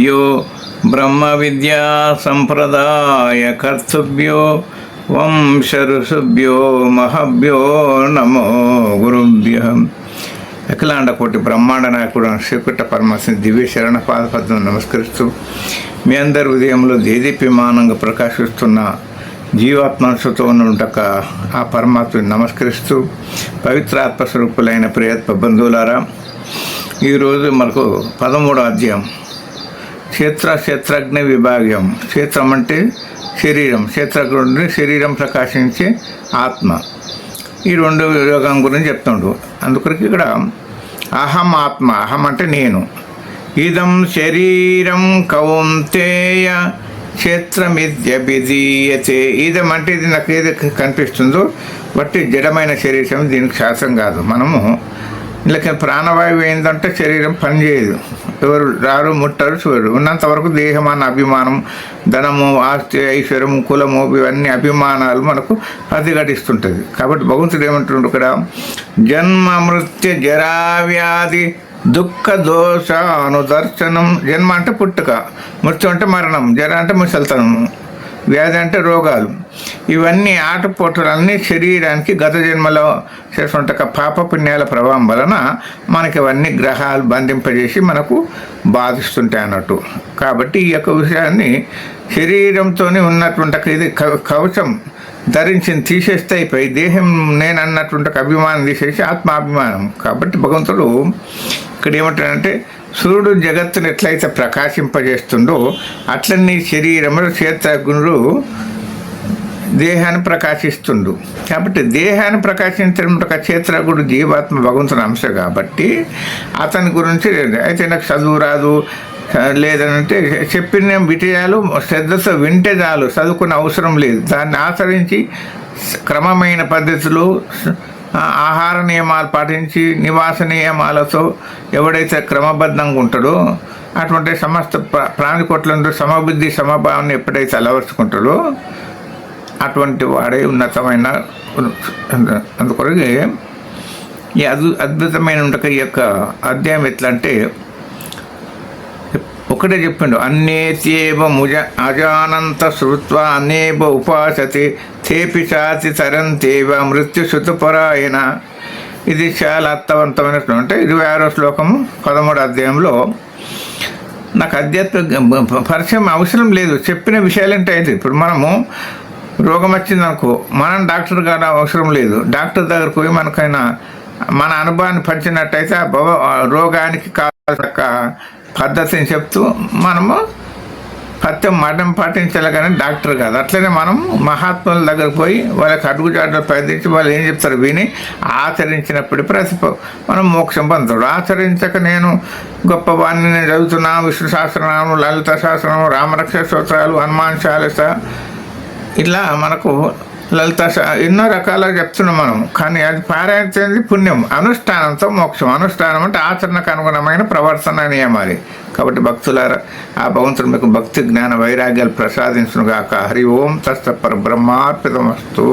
ఆదిభ్యో బ్రహ్మ విద్యా సంప్రదాయ కర్తృభ్యో వంశ ఋషుభ్యో మహభ్యో నమో గురుభ్యః. అఖిలాండ కోటి బ్రహ్మాండ నాయకుడు శ్రీకృష్ణ పరమశివుని దివ్య శరణ పాదపద్మం నమస్కరిస్తూ మీ అందరి ఉదయంలో దేదీప్యమానంగా ప్రకాశిస్తున్న జీవాత్మసుతో ఉండక ఆ పరమాత్మని నమస్కరిస్తూ పవిత్రాత్మ స్వరూపులైన ప్రియత్మ బంధువులారా, ఈరోజు మనకు 13వ అధ్యాయం క్షేత్రజ్ఞ విభాగ్యం. క్షేత్రం అంటే శరీరం, క్షేత్రజ్ఞుడిని శరీరం ప్రకాశించే ఆత్మ. ఈ రెండు యోగం గురించి చెప్తుండు. అందుకొరకు ఇక్కడ అహం ఆత్మ, అహం అంటే నేను. ఇదం శరీరం కౌంతేయ క్షేత్రమిద్యభిధీయతే. ఇదం అంటే ఇది నాకు ఏది కనిపిస్తుందో బట్టి జడమైన శరీరం, దీనికి శాస్త్రం కాదు. మనము ఇలా ప్రాణవాయువు ఏంటంటే శరీరం పనిచేయదు, ఎవరు రారు ముట్టరు చూడరు. ఉన్నంతవరకు దేహం అన్న అభిమానం, ధనము, ఆస్తి, ఐశ్వర్యము, కులము, ఇవన్నీ అభిమానాలు మనకు ప్రతిఘటిస్తుంటుంది. కాబట్టి భగవంతుడు ఏమంటుండ్రు ఇక్కడ, జన్మ మృత్యు జరా వ్యాధి దుఃఖ దోష అనుదర్శనం. జన్మ అంటే పుట్టుక, మృత్యు అంటే మరణం, జర అంటే ముసలితనము, వ్యాధి అంటే రోగాలు. ఇవన్నీ ఆటపోటులన్నీ శరీరానికి గత జన్మలో చేసిన పాప పుణ్యాల ప్రభావం వలన మనకి ఇవన్నీ గ్రహాలు బంధింపజేసి మనకు బాధిస్తుంటాయి అన్నట్టు. కాబట్టి ఈ యొక్క విషయాన్ని శరీరంతో ఉన్నటువంటి ఇది కవచం ధరించి తీసేస్తే అయిపోయి దేహం నేను అన్నటువంటి అభిమానం తీసేసి ఆత్మాభిమానం. కాబట్టి భగవంతుడు ఇక్కడ ఏమంటాడంటే, సూర్యుడు జగత్తును ఎట్లయితే ప్రకాశింపజేస్తుండో అట్లనే శరీరంలో క్షేత్రజ్ఞుడు దేహాన్ని ప్రకాశిస్తుండు. కాబట్టి దేహాన్ని ప్రకాశించడం క్షేత్రజ్ఞుడు జీవాత్మ భగవంతుని అంశ కాబట్టి అతని గురించి అయితే నాకు చదువు రాదు లేదనంటే చెప్పిన విషయాలు శ్రద్ధతో వింటే చాలు, చదువుకునే అవసరం లేదు. దాన్ని ఆచరించి క్రమమైన పద్ధతిలో ఆహార నియమాలు పాటించి నివాస నియమాలతో ఎవడైతే క్రమబద్ధంగా ఉంటాడో అటువంటి సమస్త ప్రాణికోట్లంలో సమబుద్ధి సమభావాన్ని ఎప్పుడైతే అలవరుచుకుంటాడో అటువంటి వాడే ఉన్నతమైన. అందుకొరకే ఈ అద్భుతమైన ఈ యొక్క అధ్యాయం ఎట్లా అంటే ఒకటే చెప్పిండు, అన్నేత్యేవ అజానంత శ్రుత్వ అనేవ ఉపాసతే తేపి చాతి తరంతేవ మృత్యుశుతుపరాయణ. ఇది చాలా అర్థవంతమైన అంటే 26వ శ్లోకము 13వ అధ్యాయంలో. నాకు ఆధ్యాత్మిక పరిచయం అవసరం లేదు, చెప్పిన విషయాలు ఏంటి అయితే ఇప్పుడు మనము రోగం వచ్చిందనుకో మనం డాక్టర్ గారు అవసరం లేదు. డాక్టర్ దగ్గరకు పోయి మనకైనా మన అనుభవాన్ని పంచినట్టయితే ఆ రోగానికి కావాల్సిన పద్ధతిని చెప్తూ మనము పథ్యం మఠం పాటించాలి, కానీ డాక్టర్ కాదు. అట్లనే మనం మహాత్ముల దగ్గరకు పోయి వాళ్ళకి అడుగుజాడలు ప్రయత్నించి వాళ్ళు ఏం చెప్తారు విని ఆచరించినప్పుడు మనం మోక్షం పొందుతాడు. ఆచరించక నేను గొప్పవాణ్ణి నేను చదువుతున్నా, విష్ణు సహస్రనామం, లలిత సహస్రనామం, రామరక్ష స్తోత్రాలు, హనుమాన్ చాలీస, ఇట్లా మనకు లలిత ఎన్నో రకాలుగా చెప్తున్నాం మనం. కానీ అది పారాయణ పుణ్యం, అనుష్ఠానంతో మోక్షం. అనుష్ఠానం అంటే ఆచరణకు అనుగుణమైన ప్రవర్తన నియమాలి. కాబట్టి భక్తులారా, ఆ భగవంతుడు మీకు భక్తి జ్ఞాన వైరాగ్యాలు ప్రసాదించునుగాక. హరి ఓం తత్సత్ పరబ్రహ్మార్పితమస్తు.